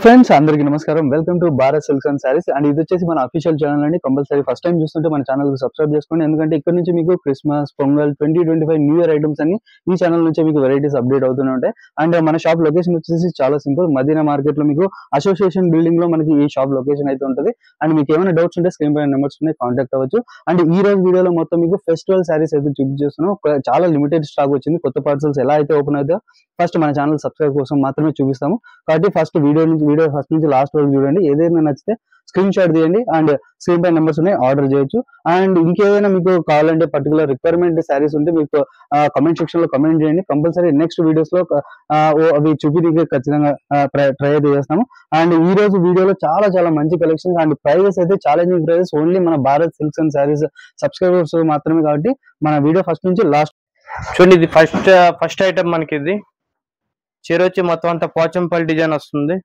Friends అందరికీ నమస్కారం. Welcome to Bharat silks and saris. And ఇది వచ్చేసి మన అఫీషియల్ ఛానల్ అండి. కంపల్సరీ ఫస్ట్ టైం చూస్తుంటే మన ఛానల్ కి సబ్స్క్రైబ్ చేసుకోండి. ఎందుకంటే ఇక్కడ నుంచి మీకు Christmas, pongal 2025 new year items అన్ని ఈ ఛానల్ నుంచి మీకు వెరైటీస్ అప్డేట్ అవుతూనే ఉంటాయి. అండ్ మన షాప్ లొకేషన్ వచ్చేసి చాలా సింపుల్, మదీనా మార్కెట్ లో మీకు అసోసియేషన్ బిల్డింగ్ లో మనకి ఈ షాప్ లొకేషన్ అయితే ఉంటుంది. అండ్ మీకు ఏమైనా డౌట్స్ ఉంటే స్క్రీన్ పైన నెంబర్స్ ఉన్నాయి, కాంటాక్ట్ అవ్వచ్చు. అండ్ ఈ రోజు వీడియోలో మొత్తం మీకు ఫెస్టివల్ సారీస్ అయితే చూపించేస్తున్నాం. చాలా లిమిటెడ్ స్టాక్ వచ్చింది. కొత్త పార్సల్స్ ఎలా అయితే ఓపెన్ అవుతాయో ఫస్ట్ మన ఛానల్ సబ్స్క్రైబ్ కోసం మాత్రమే చూపిస్తాము. కాబట్టి ఫస్ట్ వీడియో ఫస్ట్ నుంచి లాస్ట్ వరకు చూడండి. ఏదైనా నచ్చితే స్క్రీన్ షాట్ తీయండి అండ్ స్క్రీన్ పై నెంబర్స్ ఉన్నాయి, ఆర్డర్ చేయొచ్చు. అండ్ ఇంకేదైనా మీకు కావాలంటే పర్టికులర్ రిక్వైర్మెంట్ సారీస్ ఉంటే మీకు కమెంట్ సెక్షన్ లో కమెంట్ చేయండి. కంపల్సరీ నెక్స్ట్ వీడియోస్ లో అవి చూపించే ఖచ్చితంగా ట్రై అయితే చేస్తాము. అండ్ ఈ రోజు వీడియోలో చాలా చాలా మంచి కలెక్షన్స్ అండ్ ప్రైజెస్ అయితే ఛాలెంజింగ్ ప్రైజెస్ ఓన్లీ మన Bharat silks and saris subscribers మాత్రమే. కాబట్టి మన వీడియో ఫస్ట్ నుంచి లాస్ట్ చూడండి. ఇది ఫస్ట్ ఐటమ్ మనకి. ఇది చీర వచ్చి మొత్తం అంతా పోచంపల్లి డిజైన్ వస్తుంది.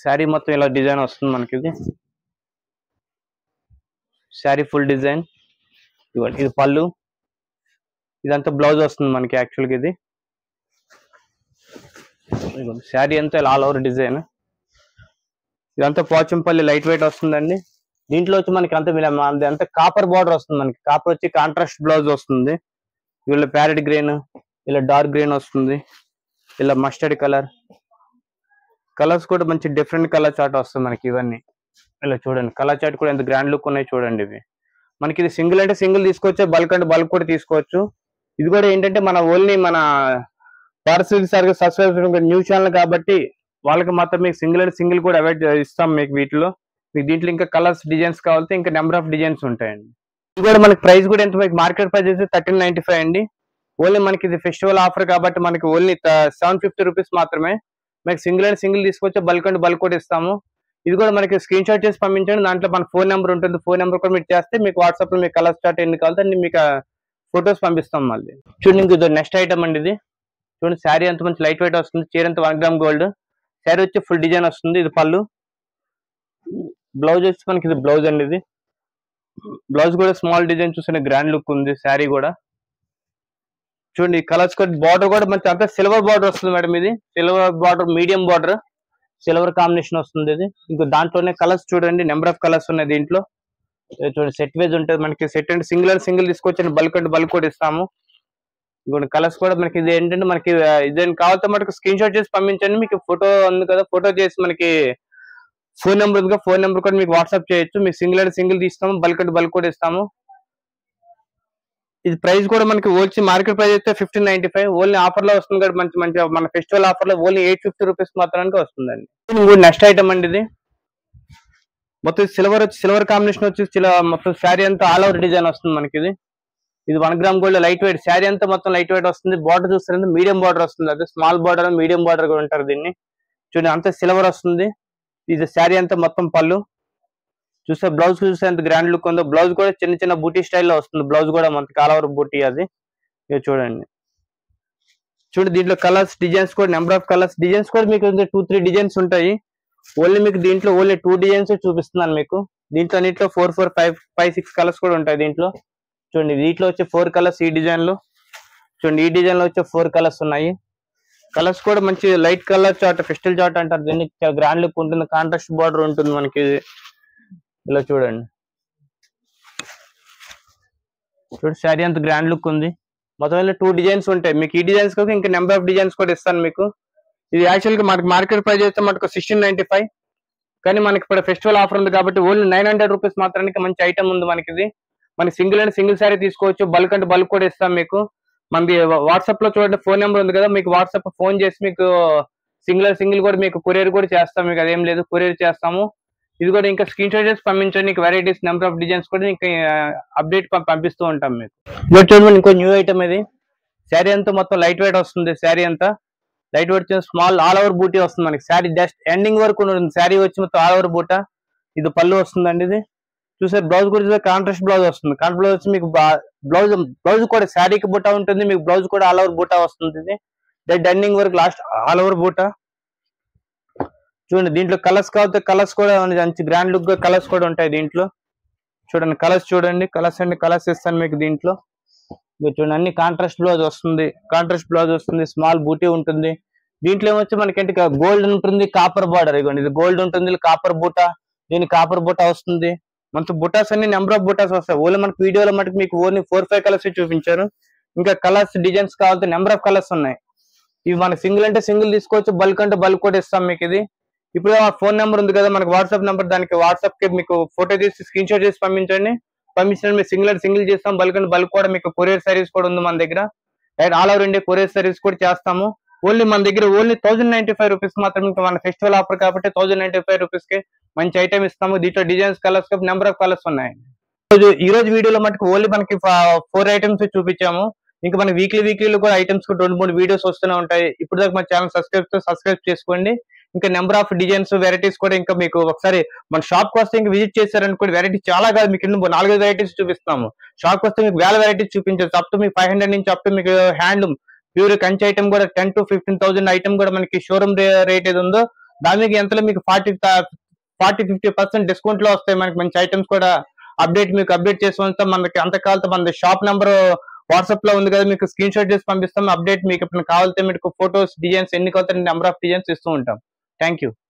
శారీ మొత్తం ఇలా డిజైన్ వస్తుంది మనకి. ఇది శారీ ఫుల్ డిజైన్. ఇది పళ్ళు, ఇదంతా బ్లౌజ్ వస్తుంది మనకి. యాక్చువల్గా ఇది శారీ అంతా ఇలా ఆల్ ఓవర్ డిజైన్. ఇదంతా పోచంపల్లి లైట్ వెయిట్ వస్తుందండి. దీంట్లో వచ్చి మనకి అంత కాపర్ బార్డర్ వస్తుంది మనకి. కాపర్ వచ్చి కాంట్రాస్ట్ బ్లౌజ్ వస్తుంది. ఇలా ప్యారెట్ గ్రీన్, ఇలా డార్క్ గ్రీన్ వస్తుంది, ఇలా మస్టర్డ్ కలర్. కలర్స్ కూడా మంచి డిఫరెంట్ కలర్ చార్ట్ వస్తుంది మనకి. ఇవన్నీ ఇలా చూడండి. కలర్ చార్ట్ కూడా ఎంత గ్రాండ్ లుక్ ఉన్నాయి చూడండి. ఇవి మనకి ఇది సింగిల్ అంటే సింగిల్ తీసుకోవచ్చు, బల్క్ అంటే బల్క్ కూడా తీసుకోవచ్చు. ఇది కూడా ఏంటంటే మన ఓన్లీ మన parcel service subscribe new channel కాబట్టి వాళ్ళకి మాత్రం మీకు సింగిల్ అంటే సింగిల్ కూడా అవైడ్ ఇస్తాం మీకు. వీటిలో మీకు దీంట్లో ఇంకా కలర్స్ డిజైన్స్ కావాలంటే ఇంకా నెంబర్ ఆఫ్ డిజైన్స్ ఉంటాయండి. ఇది కూడా మనకి ప్రైస్ కూడా ఎంత, మీకు మార్కెట్ ప్రైస్ అయితే 1395 అండి. ఓన్లీ మనకి ఇది ఫెస్టివల్ ఆఫర్ కాబట్టి మనకి ఓన్లీ 750 రూపీస్ మాత్రమే. మీకు సింగిల్ అండ్ సింగిల్ తీసుకొచ్చే బల్క్ అండ్ బల్క్ కూడా ఇస్తాము. ఇది కూడా మనకి స్క్రీన్ షాట్ చేసి పంపించండి. దాంట్లో మన ఫోన్ నెంబర్ ఉంటుంది. ఫోన్ నెంబర్ కూడా మీరు చేస్తే మీకు వాట్సాప్ లో మీకు కలర్ చార్ట్ ఎన్ని కావాలంటే మీకు ఫొటోస్ పంపిస్తాం. మళ్ళీ చూడండి. ఇది నెక్స్ట్ ఐటమ్ అండి. ఇది చూడండి. శారీ అంత మంచి లైట్ వెయిట్ వస్తుంది. చీర అంతా 1 గ్రామ్ గోల్డ్. శారీ వచ్చి ఫుల్ డిజైన్ వస్తుంది. ఇది పళ్ళు. బ్లౌజ్ వచ్చి మనకి ఇది బ్లౌజ్ అండి. ఇది బ్లౌజ్ కూడా స్మాల్ డిజైన్ చూసిన గ్రాండ్ లుక్ ఉంది. శారీ కూడా చూడండి. కలర్స్ కూడా బార్డర్ కూడా మంచి అంతా సిల్వర్ బార్డర్ వస్తుంది మేడం. ఇది silver border, medium border, silver combination వస్తుంది. ఇది ఇంకో దాంట్లోనే కలర్స్ చూడండి. నెంబర్ ఆఫ్ కలర్స్ ఉన్నాయి దీంట్లో. చూడండి. సెట్ వేజ్ ఉంటుంది మనకి. సెట్ అంటే సింగిల్ అండ్ సింగిల్ తీసుకొచ్చి బల్క్ అంటే బల్క్ కూడా ఇస్తాము. ఇంకోటి కలర్స్ కూడా మనకి ఇది ఏంటంటే మనకి ఇదేం కావాలంటే మనకి స్క్రీన్ షాట్ చేసి పంపించండి. మీకు ఫోటో ఉంది కదా, ఫోటో చేసి మనకి ఫోన్ నెంబర్ ఉంది కదా, ఫోన్ నెంబర్ కూడా మీకు వాట్సాప్ చేయొచ్చు. మీకు సింగిల్ అండ్ సింగిల్ తీస్తాము, బల్క్ అండ్ బల్క్ కూడా ఇస్తాము. ఇది ప్రైస్ కూడా మనకి వచ్చి మార్కెట్ ప్రైస్ అయితే 1595. ఓన్లీ ఆఫర్ లో వస్తుంది కదా, మంచి మంచి మన ఫెస్టివల్ ఆఫర్ లో ఓన్లీ 850 రూపీస్ మాత్రానికి వస్తుందండి. నెక్స్ట్ ఐటమ్ అండి. ఇది మొత్తం సిల్వర్ వచ్చి సిల్వర్ కాంబినేషన్ వచ్చి మొత్తం శారీ అంతా ఆల్ ఓవర్ డిజైన్ వస్తుంది మనకి. ఇది 1 gram gold light weight. Sari అంతా మొత్తం లైట్ వెయిట్ వస్తుంది. బార్డర్ చూస్తారంటే మీడియం బార్డర్ వస్తుంది. అది స్మాల్ బార్డర్, మీడియం బార్డర్ కూడా ఉంటారు దీన్ని. చూడండి. అంతా సిల్వర్ వస్తుంది. ఇది శారీ అంతా మొత్తం పళ్ళు. చూస్తే బ్లౌజ్ చూస్తే ఎంత గ్రాండ్ లుక్ ఉందో. బ్లౌజ్ కూడా చిన్న చిన్న బూటీ స్టైల్లో వస్తుంది. బ్లౌజ్ కూడా మనకి ఆల్ ఓవర్ బూటీ. అది చూడండి. దీంట్లో కలర్స్ డిజైన్స్ కూడా నెంబర్ ఆఫ్ కలర్స్ డిజైన్స్ కూడా మీకు 2-3 డిజైన్స్ ఉంటాయి. ఓన్లీ మీకు దీంట్లో ఓన్లీ 2 డిజైన్స్ చూపిస్తున్నాను మీకు. దీంట్లో అన్నింటిలో 4-5-6 కలర్స్ కూడా ఉంటాయి దీంట్లో. చూడండి. దీంట్లో వచ్చే 4 కలర్స్ ఈ డిజైన్ లో. చూడండి. ఈ డిజైన్ లో వచ్చే 4 కలర్స్ ఉన్నాయి. కలర్స్ కూడా మంచి light colour chart, festival chart అంటారు దీన్ని. గ్రాండ్ లుక్ ఉంటుంది. కాంట్రాస్ట్ బార్డర్ ఉంటుంది మనకి. ఇలా చూడండి. శారీ అంత గ్రాండ్ లుక్ ఉంది. మొత్తం 2 డిజైన్స్ ఉంటాయి మీకు. ఈ డిజైన్స్ కాక ఇంకా నెంబర్ ఆఫ్ డిజైన్స్ కూడా ఇస్తాను మీకు. ఇది యాక్చువల్ గా మనకి మార్కెట్ ప్రైస్ అయితే మనకు 1695. కానీ మనకి ఇప్పుడు ఫెస్టివల్ ఆఫర్ ఉంది కాబట్టి ఓన్లీ 900 రూపీస్ మాత్రానికి మంచి ఐటమ్ ఉంది మనకి. ఇది మనకి సింగిల్ అండ్ సింగిల్ శారీ తీసుకోవచ్చు, బల్క్ అంటే బల్క్ కూడా ఇస్తాం మీకు. మనకి వాట్సాప్ లో చూడండి ఫోన్ నెంబర్ ఉంది కదా, మీకు వాట్సాప్ ఫోన్ చేసి మీకు సింగిల్ కూడా మీకు కొరియర్ కూడా చేస్తాం. మీకు అదేం లేదు, కొరియర్ చేస్తాము. ఇది కూడా ఇంకా స్క్రీన్ షాట్ చేసి పంపించండి. నీకు వెరైటీస్ నెంబర్ ఆఫ్ డిజైన్స్ కూడా ఇంకా అప్డేట్ పంపిస్తూ ఉంటాం మీకు. చూడండి. ఇంకో న్యూ ఐటమ్ ఇది. శారీ అంతా మొత్తం లైట్ వెయిట్ వస్తుంది. శారీ అంతా light weight small all over బూటీ వస్తుంది మనకి. శారీ జస్ట్ ఎండింగ్ వరకు ఉంటుంది. శారీ వచ్చి మొత్తం ఆల్ ఓవర్ బూట. ఇది పళ్ళు వస్తుందండి. ఇది చూసే బ్లౌజ్ కూడా కాంట్రాస్ట్ బ్లౌజ్ వస్తుంది. కాంట్రాస్ట్ బ్లౌజ్ వచ్చి మీకు బ్లౌజ్ కూడా శారీకి బూట ఉంటుంది. మీకు బ్లౌజ్ కూడా ఆల్ ఓవర్ బూట వస్తుంది. ఇది జస్ట్ ఎండింగ్ వరకు లాస్ట్ ఆల్ ఓవర్ బూట. చూడండి. దీంట్లో కలర్స్ కాకపోతే కలర్స్ కూడా మంచి గ్రాండ్ లుక్ గా కలర్స్ కూడా ఉంటాయి దీంట్లో. చూడండి. కలర్స్ చూడండి. కలర్స్ అండి కలర్స్ ఇస్తాను మీకు దీంట్లో. చూడండి. అన్ని కాంట్రాస్ట్ బ్లౌజ్ వస్తుంది. కాంట్రాస్ట్ బ్లౌజ్ వస్తుంది. స్మాల్ బూటీ ఉంటుంది. దీంట్లో ఏమొచ్చి మనకేంటి గోల్డ్ ఉంటుంది, కాపర్ బార్డర్. ఇగోండి ఇది గోల్డ్ ఉంటుంది, కాపర్ బూట, దీని కాపర్ బూట వస్తుంది. మనకు బుటాస్ అన్ని నెంబర్ ఆఫ్ బుటాస్ వస్తాయి. ఓన్లీ మనకి వీడియోలో మటుకు మీకు ఓన్లీ 4-5 కలర్స్ చూపించారు. ఇంకా కలర్స్ డిజైన్స్ కావాలంటే నెంబర్ ఆఫ్ కలర్స్ ఉన్నాయి. ఇవి మనకి సింగిల్ అంటే సింగిల్ తీసుకోవచ్చు, బల్క్ అంటే బల్క్ కూడా ఇస్తాం మీకు. ఇది ఇప్పుడు ఆ ఫోన్ నెంబర్ ఉంది కదా మనకి వాట్సాప్ నెంబర్, దానికి వాట్సాప్ కి మీకు ఫోటో తీసి స్క్రీన్ షాట్ చేసి పంపించండి. పంపించిన మీరు సింగిల్ అంటే సింగిల్ చేస్తాం, బల్క్ అంటే బల్క్ కూడా మీకు కొరియర్ సర్వీస్ కూడా ఉంది మన దగ్గర. Right, all over India courier service కూడా చేస్తాము. ఓన్లీ మన దగ్గర ఓన్లీ 1095 రూపీస్ మాత్రమే. ఇంకా మన ఫెస్టివల్ ఆఫర్ కాబట్టి 1095 రూపీస్ కి మంచి ఐటమ్ ఇస్తాము. దీంట్లో designs, colours, number of colours ఉన్నాయి. ఈ రోజు వీడియోలో మటుకు ఓన్లీ మనకి 4 ఐటమ్స్ చూపించాము. ఇంకా మన వీక్లీలో కూడా ఐటమ్స్ 2-3 వీడియోస్ వస్తూనే ఉంటాయి. ఇప్పుడు దాకా మన ఛానల్ సబ్స్క్రైబ్ చేసుకోండి. ఇంకా నెంబర్ ఆఫ్ డిజైన్స్, వెరైటీస్ కూడా ఇంకా మీకు ఒకసారి మన షాప్ కి వస్తే ఇంకా విజిట్ చేశారనుకోండి, వెరైటీ చాలా కాదు, మీకు 4-5 వెరైటీస్ చూపిస్తాము. షాప్ కి వస్తే మీకు 1000 వెరైటీస్ చూపించచ్చు. అప్ టు మీకు 500 నుంచి అప్ టు మీకు హ్యాండ్లూమ్ ప్యూర్ కంచి ఐటమ్ కూడా 10,000 to 15,000 ఐటమ్ కూడా మనకి షోరూమ్ రేట్ ఏది ఉందో దాని మీద ఎంతలో మీకు 40-50% డిస్కౌంట్ లో వస్తాయి. మనకి మంచి ఐటమ్స్ కూడా మీకు అప్డేట్ చేసి ఉంటాం. మనకి అంతకాలతో మన షాప్ నెంబర్ వాట్సాప్ లో ఉంది కదా, మీకు స్క్రీన్ షాట్ చేసి పంపిస్తాం. అప్డేట్ మీకు ఇప్పుడు కావాలంటే మీకు ఫోటోస్, డిజైన్స్ ఎన్ని కావాలంటే నెంబర్ ఆఫ్ డిజైన్స్ ఇస్తూ ఉంటాం. Thank you.